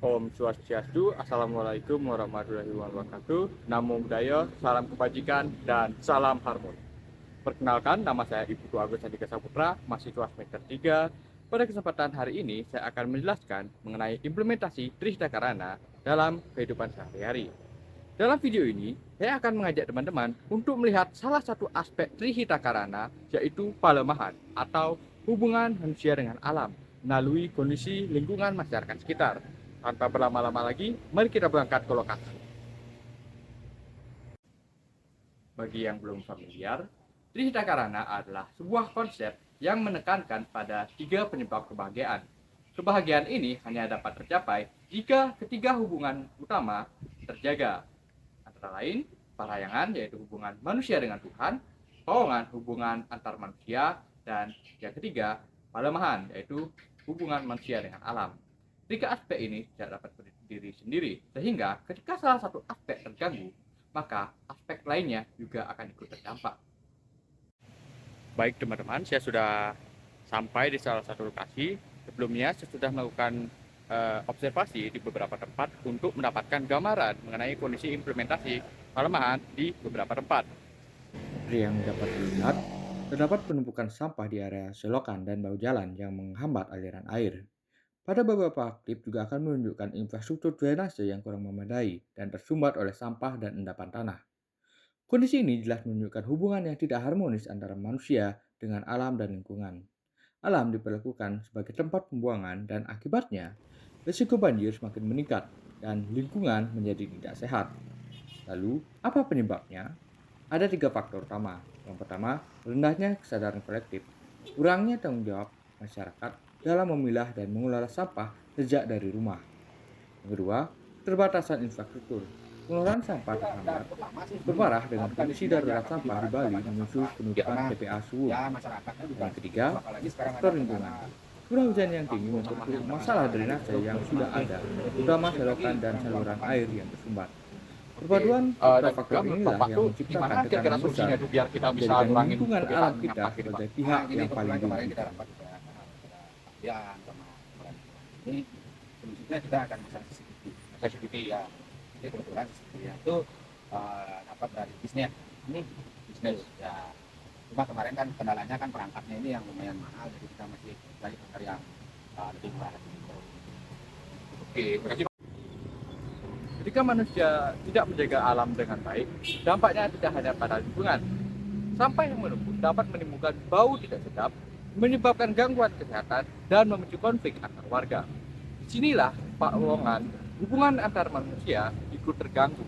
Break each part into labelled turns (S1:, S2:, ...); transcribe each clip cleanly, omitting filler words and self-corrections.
S1: Om Swastiastu, Assalamualaikum warahmatullahi wabarakatuh. Namo Buddhaya, salam kebajikan, dan salam harmoni. Perkenalkan, nama saya Ibu Agus Andika Saputra, mahasiswa semester 3. Pada kesempatan hari ini, saya akan menjelaskan mengenai implementasi Trihita Karana dalam kehidupan sehari-hari. Dalam video ini, saya akan mengajak teman-teman untuk melihat salah satu aspek Trihita Karana, yaitu palemahan atau hubungan manusia dengan alam melalui kondisi lingkungan masyarakat sekitar. Tanpa berlama-lama lagi, mari kita berangkat ke lokasi. Bagi yang belum familiar, Trihita Karana adalah sebuah konsep yang menekankan pada 3 penyebab kebahagiaan. Kebahagiaan ini hanya dapat tercapai jika ketiga hubungan utama terjaga, antara lain parayangan yaitu hubungan manusia dengan Tuhan, pawangan hubungan antar manusia, dan yang ketiga palemahan yaitu hubungan manusia dengan alam. Tiga aspek ini tidak dapat berdiri sendiri, sehingga ketika salah satu aspek terganggu, maka aspek lainnya juga akan ikut terdampak. Baik teman-teman, saya sudah sampai di salah satu lokasi. Sebelumnya saya sudah melakukan observasi di beberapa tempat untuk mendapatkan gambaran mengenai kondisi implementasi palemahan di beberapa tempat.
S2: Seperti yang dapat dilihat, terdapat penumpukan sampah di area selokan dan bahu jalan yang menghambat aliran air. Pada beberapa klip juga akan menunjukkan infrastruktur drainase yang kurang memadai dan tersumbat oleh sampah dan endapan tanah. Kondisi ini jelas menunjukkan hubungan yang tidak harmonis antara manusia dengan alam dan lingkungan. Alam diperlakukan sebagai tempat pembuangan dan akibatnya risiko banjir semakin meningkat dan lingkungan menjadi tidak sehat. Lalu, apa penyebabnya? Ada 3 faktor utama. Yang pertama, rendahnya kesadaran kolektif. Kurangnya tanggung jawab masyarakat dalam memilah dan mengelola sampah sejak dari rumah. Yang kedua, keterbatasan infrastruktur. Pengelolaan sampah terhambat, berparah dengan kondisi darurat sampah di Bali menyusul penutupan TPA Suwung. Dan yang ketiga, faktor lingkungan. Curah hujan yang tinggi memperburuk masalah drainase yang sudah ada, terutama selokan dan saluran air yang tersumbat. Perpaduan
S1: Dan juga
S2: faktor
S1: menurut
S2: inilah
S1: Bapak
S2: yang
S1: tuh
S2: menciptakan
S1: gimana kira-kira
S2: tekanan besar,
S1: solusinya tuh biar kita bisa
S2: menjadikan
S1: ngurangin
S2: lingkungan alam
S1: kebiasaan
S2: kita
S1: menyampah gitu Pak?
S2: sebagai pihak yang paling
S3: Kemarin kita
S2: dirugikan.
S3: rapat juga ya sama orang ini solusinya kita akan bisa CCTV. CCTV ya. Jadi kebetulan CCTV itu dapat dari bisnis. Ini bisnis ya. Cuma kemarin kan kendalanya kan perangkatnya ini yang lumayan mahal, jadi kita masih cari yang lebih murah lagi.
S1: Oke, makasih. Ketika manusia tidak menjaga alam dengan baik, dampaknya tidak hanya pada lingkungan. Sampah yang menumpuk dapat menimbulkan bau tidak sedap, menyebabkan gangguan kesehatan, dan memicu konflik antar warga. Disinilah pawangan hubungan antar manusia ikut terganggu.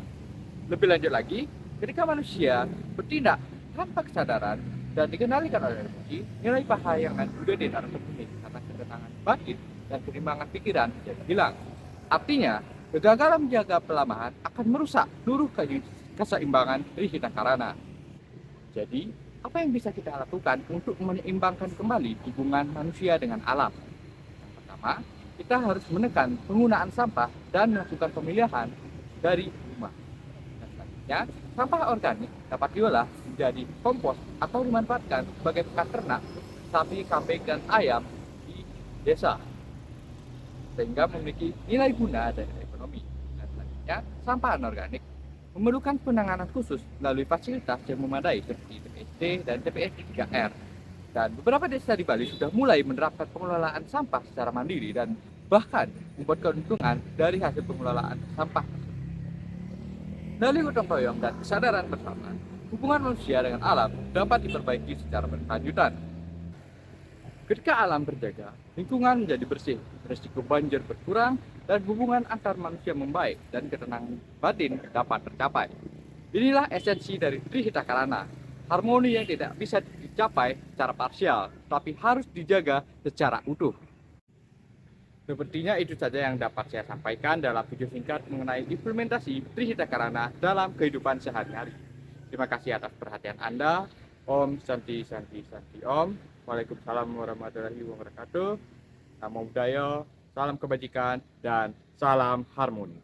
S1: Lebih lanjut lagi, ketika manusia bertindak tanpa kesadaran dan dikendalikan oleh emosi, nilai pahayangan juga ditaruh terpenuhi karena ketenangan batin dan keimbangan pikiran jadi hilang. Artinya, kegagalan menjaga pelamahan akan merusak seluruh keseimbangan Trihita Karana. Jadi, apa yang bisa kita lakukan untuk menyeimbangkan kembali hubungan manusia dengan alam? Yang pertama, kita harus menekan penggunaan sampah dan melakukan pemilihan dari rumah. Dan selanjutnya, sampah organik dapat diolah menjadi kompos atau dimanfaatkan sebagai pakan ternak sapi, kambing, dan ayam di desa, sehingga memiliki nilai guna dan ekonomi. Dan selanjutnya, sampah anorganik memerlukan penanganan khusus melalui fasilitas yang memadai seperti TPST dan TPS 3R. Dan beberapa desa di Bali sudah mulai menerapkan pengelolaan sampah secara mandiri dan bahkan membuat keuntungan dari hasil pengelolaan sampah. Melalui gotong royong dan kesadaran bersama, hubungan manusia dengan alam dapat diperbaiki secara berkelanjutan. Ketika alam terjaga, lingkungan menjadi bersih, risiko banjir berkurang, dan hubungan antar manusia membaik dan ketenangan batin dapat tercapai. Inilah esensi dari Trihita Karana, harmoni yang tidak bisa dicapai secara parsial, tapi harus dijaga secara utuh. Sepertinya itu saja yang dapat saya sampaikan dalam video singkat mengenai implementasi Trihita Karana dalam kehidupan sehari-hari. Terima kasih atas perhatian Anda. Om Santi Santi Santi Om. Waalaikumsalam warahmatullahi wabarakatuh. Namo Buddhaya, salam kebajikan, dan salam harmoni.